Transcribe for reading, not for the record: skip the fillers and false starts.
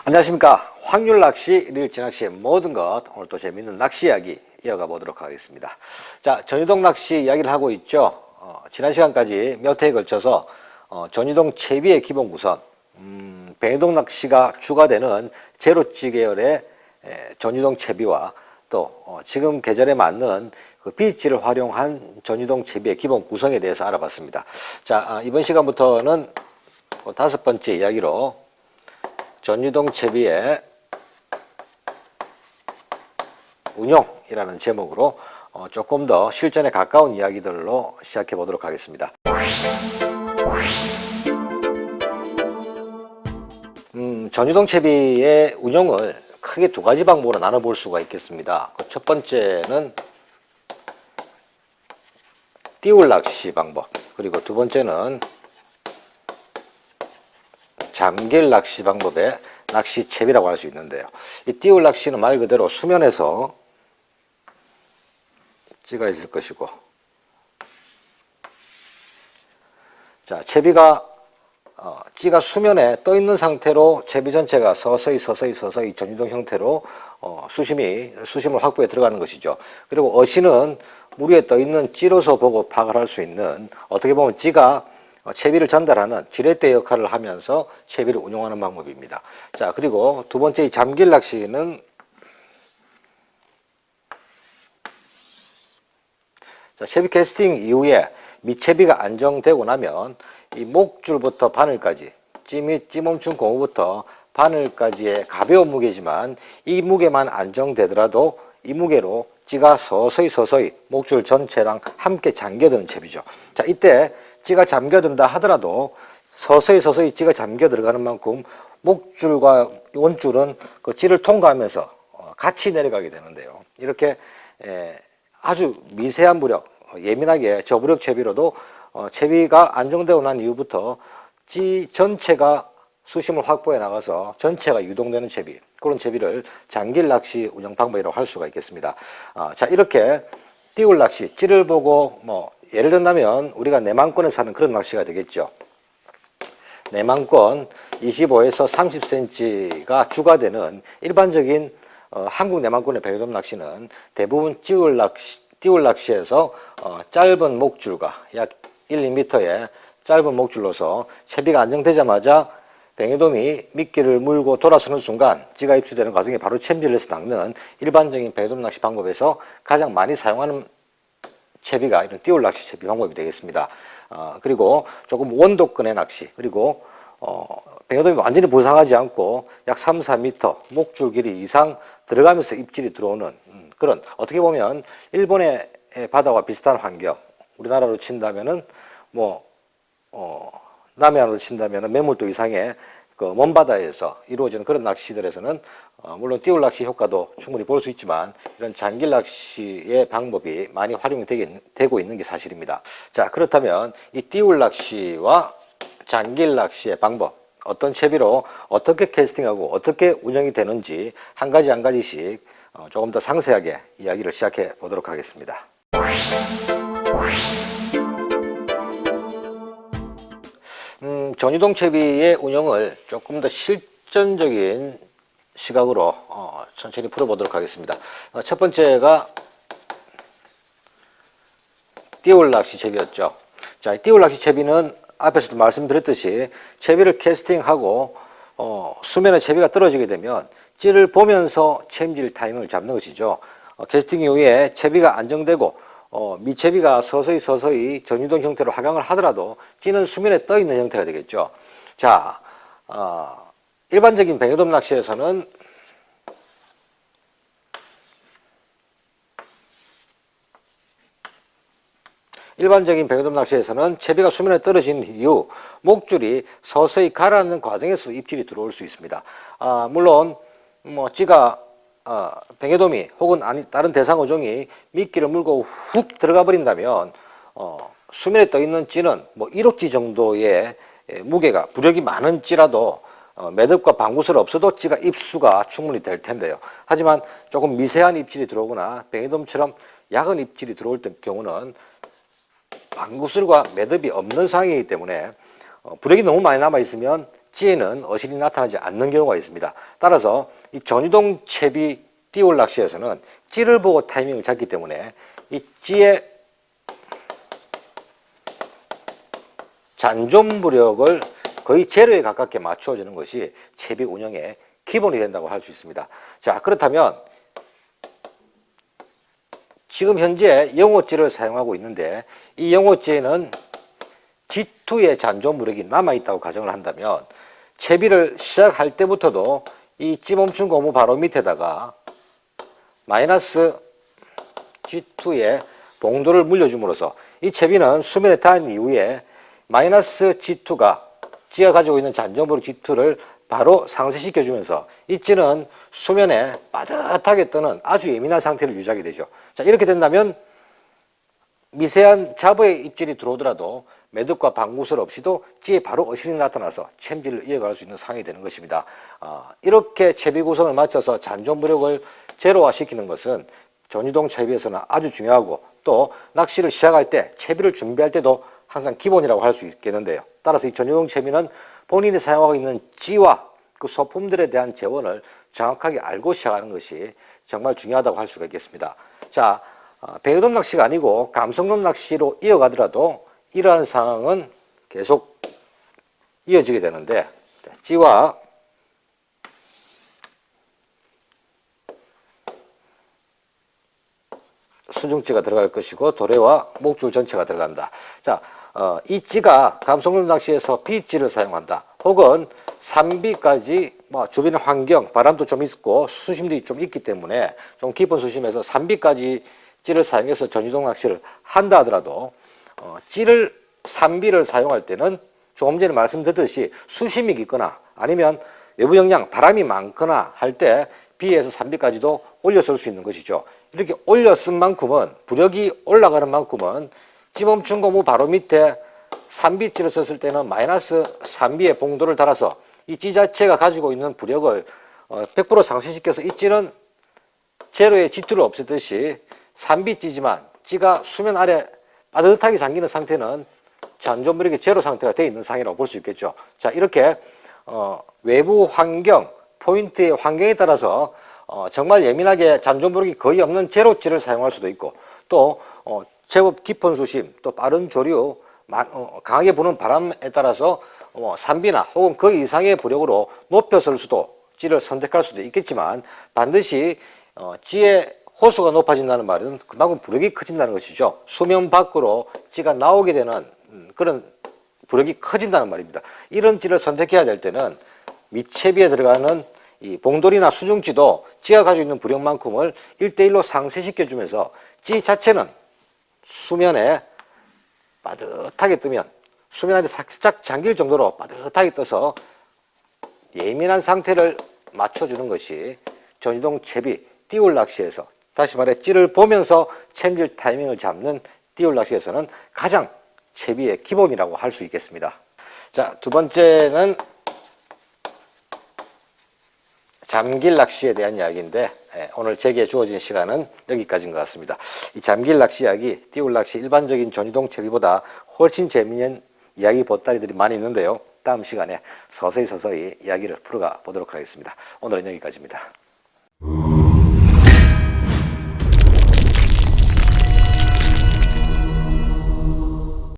안녕하십니까. 확률낚시, 일일지낚시의 모든 것, 오늘 또 재미있는 낚시 이야기 이어가 보도록 하겠습니다. 자, 전유동 낚시 이야기를 하고 있죠. 지난 시간까지 몇 회에 걸쳐서 전유동 채비의 기본 구성, 뱅에동 낚시가 추가되는 제로찌 계열의 전유동 채비와 또 지금 계절에 맞는 그 비찌를 활용한 전유동 채비의 기본 구성에 대해서 알아봤습니다. 자, 이번 시간부터는 다섯 번째 이야기로 전유동 채비의 운용이라는 제목으로 조금 더 실전에 가까운 이야기들로 시작해 보도록 하겠습니다. 전유동 채비의 운용을 크게 두 가지 방법으로 나눠볼 수가 있겠습니다. 첫 번째는 띄울 낚시 방법, 그리고 두 번째는 잠길 낚시 방법의 낚시 채비라고 할 수 있는데요. 이 띄울 낚시는 말 그대로 수면에서 찌가 있을 것이고, 자, 채비가 찌가 수면에 떠 있는 상태로 채비 전체가 서서히 전유동 형태로 수심을 확보해 들어가는 것이죠. 그리고 어시는 물 위에 떠 있는 찌로서 보고 파악을 할 수 있는, 어떻게 보면 찌가 채비를 전달하는 지렛대 역할을 하면서 채비를 운용하는 방법입니다. 자, 그리고 두 번째 이 잠길 낚시는 채비 캐스팅 이후에 밑채비가 안정되고 나면 이 목줄부터 바늘까지, 찌 및 찌멈춘 고무부터 바늘까지의 가벼운 무게지만 이 무게만 안정되더라도 이 무게로 찌가 서서히 목줄 전체랑 함께 잠겨드는 채비죠. 자, 이때 찌가 잠겨든다 하더라도 서서히 찌가 잠겨 들어가는 만큼 목줄과 원줄은 그 찌를 통과하면서 같이 내려가게 되는데요. 이렇게 아주 미세한 부력, 예민하게 저부력 채비로도 채비가 안정되고 난 이후부터 찌 전체가 수심을 확보해 나가서 전체가 유동되는 채비, 그런 채비를 잠길 낚시 운영 방법이라고 할 수가 있겠습니다. 자, 이렇게 띄울 낚시, 찌를 보고 예를 든다면 우리가 내망권에서 하는 그런 낚시가 되겠죠. 내망권 25에서 30cm가 주가 되는 일반적인 한국 내망권의 뱅에돔 낚시는 대부분 띄울 낚시에서 짧은 목줄과 약 1, 2m의 짧은 목줄로서 채비가 안정되자마자 뱅에돔이 미끼를 물고 돌아서는 순간 찌가 입수되는 과정에 바로 챔질을 해서 낚는 일반적인 뱅에돔 낚시 방법에서 가장 많이 사용하는 채비가 이런 띄울 낚시 채비 방법이 되겠습니다. 그리고 조금 원도권의 낚시, 그리고 뱅에돔이 완전히 부상하지 않고 약 3, 4m 목줄 길이 이상 들어가면서 입질이 들어오는 그런, 어떻게 보면 일본의 바다와 비슷한 환경, 우리나라로 친다면은 남해안으로 친다면 매물도 이상의 그 먼바다에서 이루어지는 그런 낚시들에서는 물론 띄울 낚시 효과도 충분히 볼 수 있지만 이런 잠길 낚시의 방법이 많이 활용이 되고 있는 게 사실입니다. 자, 그렇다면 이 띄울 낚시와 잠길 낚시의 방법, 어떤 채비로 어떻게 캐스팅하고 어떻게 운영이 되는지 한 가지씩 조금 더 상세하게 이야기를 시작해 보도록 하겠습니다. 전유동 채비의 운영을 조금 더 실전적인 시각으로 천천히 풀어보도록 하겠습니다. 첫 번째가 띄울 낚시 채비였죠. 자, 띄울 낚시 채비는 앞에서도 말씀드렸듯이 채비를 캐스팅하고 수면에 채비가 떨어지게 되면 찌를 보면서 챔질 타이밍을 잡는 것이죠. 캐스팅 이후에 채비가 안정되고 밑채비가 서서히 전유동 형태로 하강을 하더라도 찌는 수면에 떠 있는 형태가 되겠죠. 자, 일반적인 뱅에돔 낚시에서는 채비가 수면에 떨어진 이후 목줄이 서서히 가라앉는 과정에서 입질이 들어올 수 있습니다. 물론 찌가 뱅에돔이 혹은 다른 대상어종이 미끼를 물고 훅 들어가 버린다면 수면에 떠 있는 찌는 1호찌 정도의 무게가, 부력이 많은 찌라도 매듭과 방구슬 없어도 찌가 입수가 충분히 될 텐데요. 하지만 조금 미세한 입질이 들어오거나 뱅에돔처럼 약은 입질이 들어올 경우는 방구슬과 매듭이 없는 상황이기 때문에 부력이 너무 많이 남아 있으면 찌에는 어실이 나타나지 않는 경우가 있습니다. 따라서 이 전유동 채비 띄올 낚시에서는 찌를 보고 타이밍을 잡기 때문에 이 찌의 잔존 부력을 거의 제로에 가깝게 맞춰주는 것이 채비 운영의 기본이 된다고 할 수 있습니다. 자, 그렇다면 지금 현재 영호찌를 사용하고 있는데 이 영호찌에는 G2의 잔존 부력이 남아있다고 가정을 한다면 채비를 시작할 때부터도 이 찌멈춘 고무 바로 밑에다가 마이너스 G2의 봉도를 물려줌으로써 이 채비는 수면에 닿은 이후에 마이너스 G2가 찌가 가지고 있는 잔존 부력 G2를 바로 상쇄시켜주면서 이 찌는 수면에 빠듯하게 뜨는 아주 예민한 상태를 유지하게 되죠. 자, 이렇게 된다면 미세한 잡어의 입질이 들어오더라도 매듭과 방구슬 없이도 찌에 바로 어실이 나타나서 챔질을 이어갈 수 있는 상황이 되는 것입니다. 이렇게 채비 구성을 맞춰서 잔존 부력을 제로화시키는 것은 전유동 채비에서는 아주 중요하고 또 낚시를 시작할 때 채비를 준비할 때도 항상 기본이라고 할 수 있겠는데요. 따라서 이 전유동 채비는 본인이 사용하고 있는 찌와 그 소품들에 대한 재원을 정확하게 알고 시작하는 것이 정말 중요하다고 할 수가 있겠습니다. 자, 배우돔 낚시가 아니고 감성돔 낚시로 이어가더라도 이러한 상황은 계속 이어지게 되는데 찌와 수중찌가 들어갈 것이고 도래와 목줄 전체가 들어간다. 자, 이 찌가 감성돔 낚시에서 B찌를 사용한다. 혹은 3B까지 주변 환경, 바람도 좀 있고 수심도 좀 있기 때문에 좀 깊은 수심에서 3B까지 찌를 사용해서 전유동 낚시를 한다 하더라도 찌를 3B를 사용할 때는 조금 전에 말씀드렸듯이 수심이 깊거나 아니면 외부 영향, 바람이 많거나 할 때 B에서 3B까지도 올려쓸 수 있는 것이죠. 이렇게 올려쓴 만큼은 부력이 올라가는 만큼은 찌멈춘 고무 바로 밑에 3B찌를 썼을 때는 마이너스 3B의 봉도를 달아서 이 찌 자체가 가지고 있는 부력을 100% 상쇄시켜서 이 찌는 제로의 G2를 없앴듯이 3B찌지만 찌가 수면 아래 빠듯하게 잠기는 상태는 잔존 부력이 제로 상태가 되어 있는 상황이라고 볼 수 있겠죠. 자, 이렇게 외부 환경, 포인트의 환경에 따라서 정말 예민하게 잔존 부력이 거의 없는 제로찌를 사용할 수도 있고 또 제법 깊은 수심, 또 빠른 조류, 강하게 부는 바람에 따라서 3B나 혹은 그 이상의 부력으로 높였을 수도 찌를 선택할 수도 있겠지만 반드시 찌의 호수가 높아진다는 말은 그만큼 부력이 커진다는 것이죠. 수면 밖으로 찌가 나오게 되는 그런 부력이 커진다는 말입니다. 이런 찌를 선택해야 될 때는 밑채비에 들어가는 이 봉돌이나 수중찌도 찌가 가지고 있는 부력만큼을 1대1로 상쇄시켜주면서 찌 자체는 수면에 빠듯하게 뜨면 수면 안에 살짝 잠길 정도로 빠듯하게 떠서 예민한 상태를 맞춰주는 것이 전유동 채비 띄올 낚시에서 다시 말해 찌를 보면서 챔질 타이밍을 잡는 띄올 낚시에서는 가장 채비의 기본이라고 할 수 있겠습니다. 자, 두 번째는 잠길 낚시에 대한 이야기인데 오늘 제게 주어진 시간은 여기까지인 것 같습니다. 이 잠길 낚시 이야기, 띄올 낚시 일반적인 전유동 채비보다 훨씬 재미있는 이야기 보따리들이 많이 있는데요. 다음 시간에 서서히 이야기를 풀어가 보도록 하겠습니다. 오늘은 여기까지입니다.